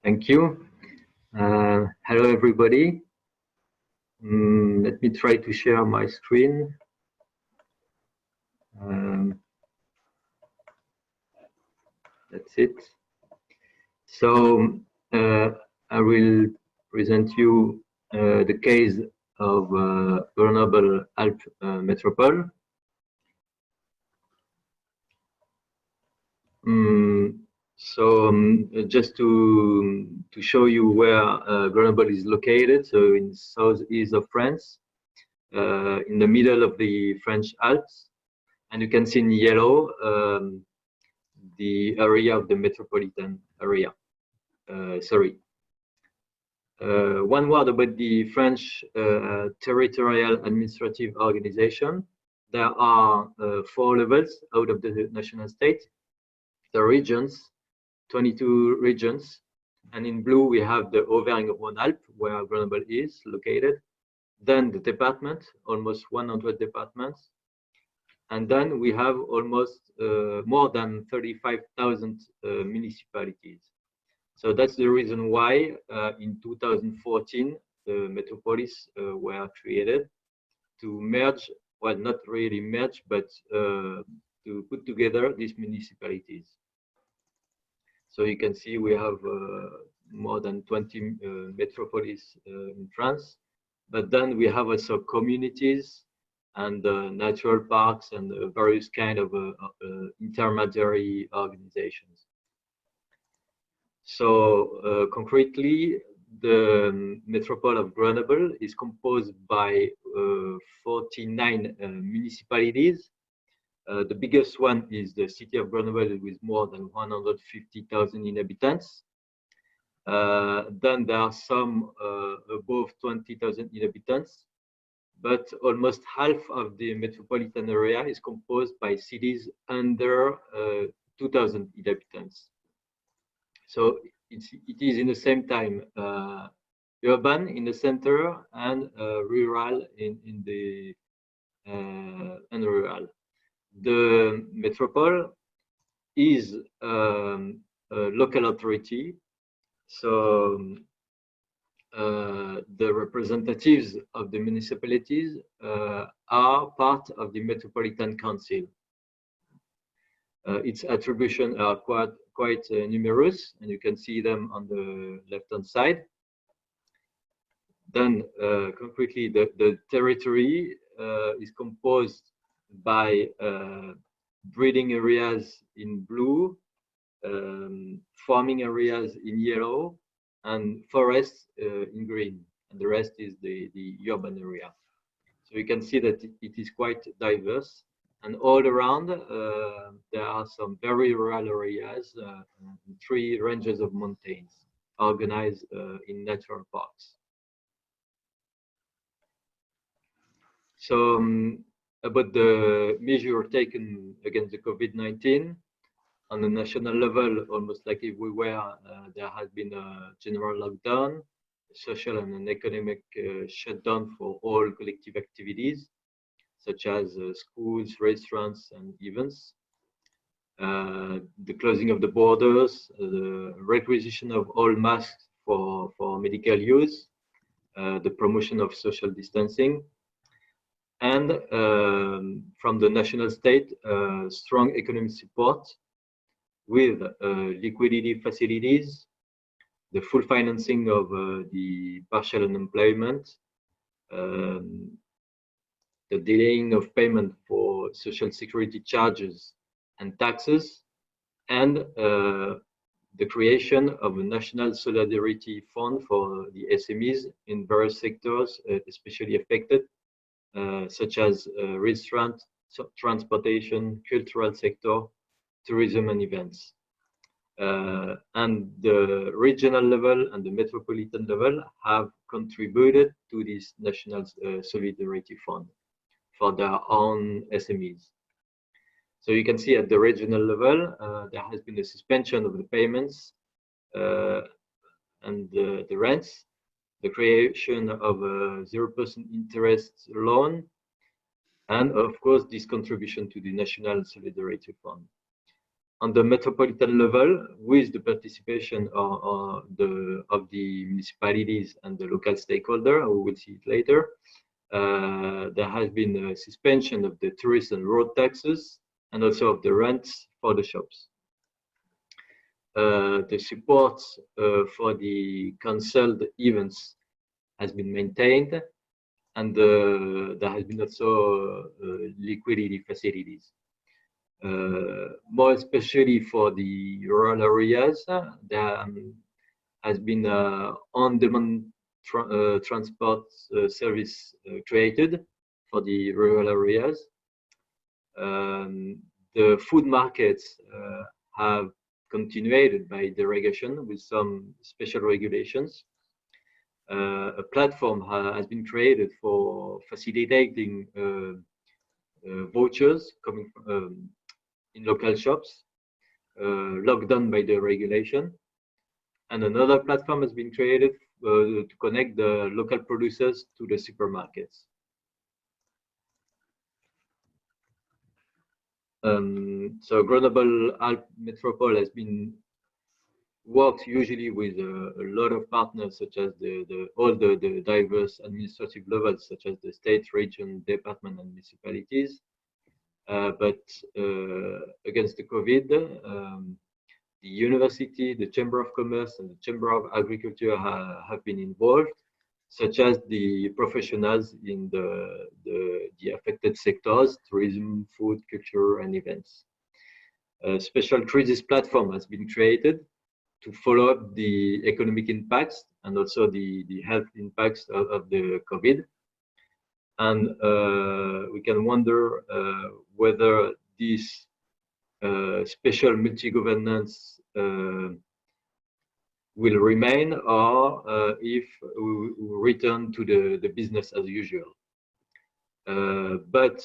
Thank you. Hello, everybody. Let me try to share my screen. That's it. So I will present you the case of Grenoble-Alpes Métropole. Just to show you where Grenoble is located, so in southeast of France, in the middle of the French Alps, and you can see in yellow the area of the metropolitan area. One word about the French territorial administrative organization. There are 4 levels out of the national state. The regions, 22 regions, and in blue we have the Auvergne-Rhône-Alpes, where Grenoble is located. Then the department, almost 100 departments, and then we have almost more than 35,000 municipalities. So that's the reason why in 2014 the metropolis were created to merge, well, not really merge, but to put together these municipalities. So you can see we have more than 20 metropolis in France, but then we have also communities and natural parks and various kind of intermediary organizations. So concretely, the Metropole of Grenoble is composed by 49 municipalities. The biggest one is the city of Grenoble with more than 150,000 inhabitants. Then there are some above 20,000 inhabitants, but almost half of the metropolitan area is composed by cities under 2,000 inhabitants. So it is in the same time urban in the center and rural in the rural. The Metropole is a local authority, so the representatives of the municipalities are part of the Metropolitan Council. Its attributions are quite numerous, and you can see them on the left-hand side. Then, concretely, the territory is composed by breeding areas in blue, farming areas in yellow, and forests in green, and the rest is the urban area. So you can see that it is quite diverse, and all around there are some very rural areas, 3 ranges of mountains organized in natural parks. So about the measure taken against the COVID-19, on the national level, almost like everywhere, there has been a general lockdown, social and an economic shutdown for all collective activities, such as schools, restaurants, and events. The closing of the borders, the requisition of all masks for medical use, the promotion of social distancing, and from the national state, strong economic support with liquidity facilities, the full financing of the partial unemployment, the delaying of payment for social security charges and taxes, and the creation of a national solidarity fund for the SMEs in various sectors, especially affected, such as restaurant, transportation, cultural sector, tourism and events. And the regional level and the metropolitan level have contributed to this national solidarity fund for their own SMEs. So you can see at the regional level, there has been a suspension of the payments and the rents, the creation of a 0% interest loan, and of course, this contribution to the National Solidarity Fund. on the metropolitan level, with the participation of the municipalities and the local stakeholder, we will see it later, there has been a suspension of the tourist and road taxes and also of the rents for the shops. The support for the cancelled events has been maintained, and there has been also liquidity facilities. More especially for the rural areas, there has been on-demand transport service created for the rural areas. The food markets have continued by derogation with some special regulations. A platform has been created for facilitating vouchers coming from, in local shops, locked down by the regulation. And another platform has been created to connect the local producers to the supermarkets. So Grenoble-Alpes Métropole has been worked usually with a lot of partners, such as all the diverse administrative levels, such as the state, region, department, and municipalities. But against the COVID, the university, the Chamber of Commerce, and the Chamber of Agriculture have been involved, such as the professionals in the affected sectors: tourism, food, culture, and events. A special crisis platform has been created to follow up the economic impacts and also the health impacts of the COVID. And we can wonder whether this special multi-governance will remain, or if we return to the business as usual. But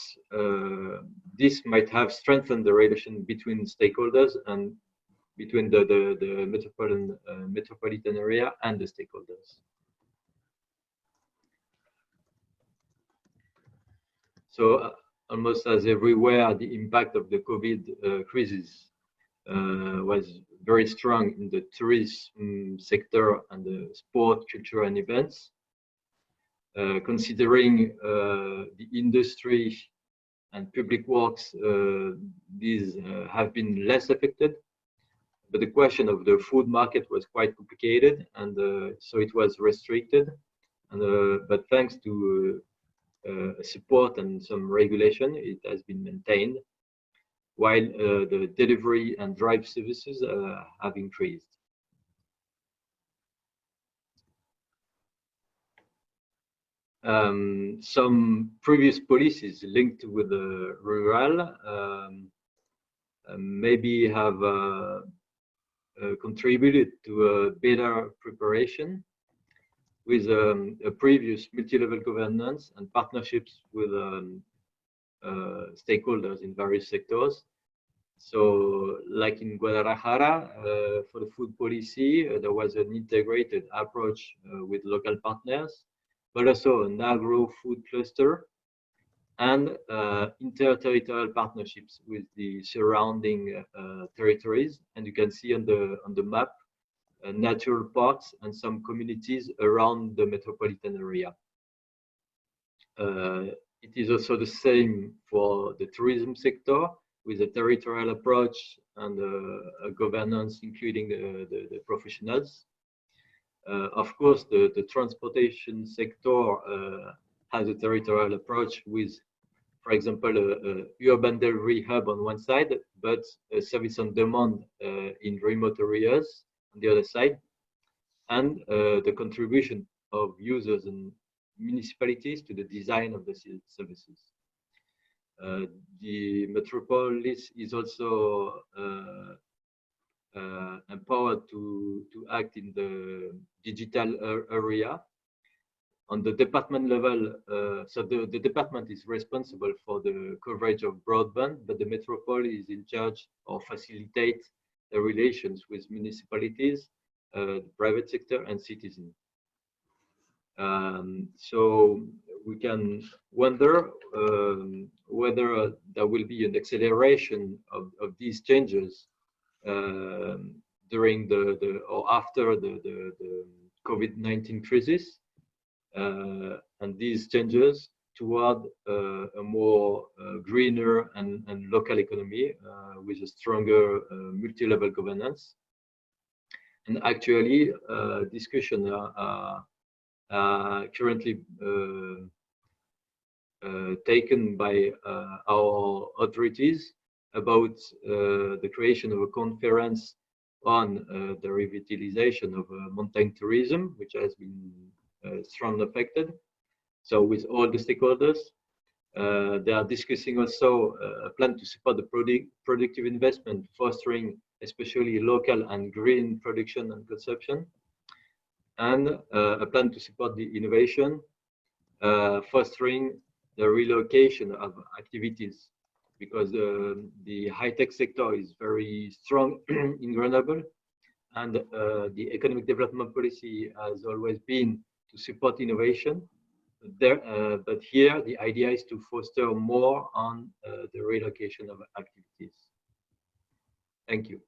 this might have strengthened the relation between stakeholders and between the metropolitan area and the stakeholders. So almost as everywhere, the impact of the COVID crisis was very strong in the tourism sector and the sport, culture, and events. Considering the industry and public works, these have been less affected. But the question of the food market was quite complicated, and so it was restricted. And, but thanks to support and some regulation, it has been maintained, while the delivery and drive services have increased. Some previous policies linked with the rural maybe have contributed to a better preparation, with a previous multi-level governance and partnerships with stakeholders in various sectors. So, like in Guadalajara, for the food policy, there was an integrated approach with local partners, but also an agro-food cluster and inter-territorial partnerships with the surrounding territories. And you can see on the map natural parks and some communities around the metropolitan area. It is also the same for the tourism sector, with a territorial approach and a governance including the professionals. Of course, the transportation sector has a territorial approach with, for example, a urban delivery hub on one side, but a service on demand in remote areas on the other side, and the contribution of users and municipalities to the design of the services. The metropolis is also empowered to act in the digital area. On the department level, so the department is responsible for the coverage of broadband, but the metropole is in charge of facilitate the relations with municipalities, the private sector, and citizens. So we can wonder whether there will be an acceleration of these changes during or after the COVID-19 crisis, and these changes toward a more greener and local economy with a stronger multi-level governance. And actually, discussions are currently taken by our authorities about the creation of a conference on the revitalization of mountain tourism, which has been strongly affected. So with all the stakeholders, they are discussing also a plan to support the productive investment, fostering especially local and green production and consumption, and a plan to support the innovation, fostering the relocation of activities, because the high-tech sector is very strong in Grenoble, and the economic development policy has always been to support innovation. But here, the idea is to foster more on the relocation of activities. Thank you.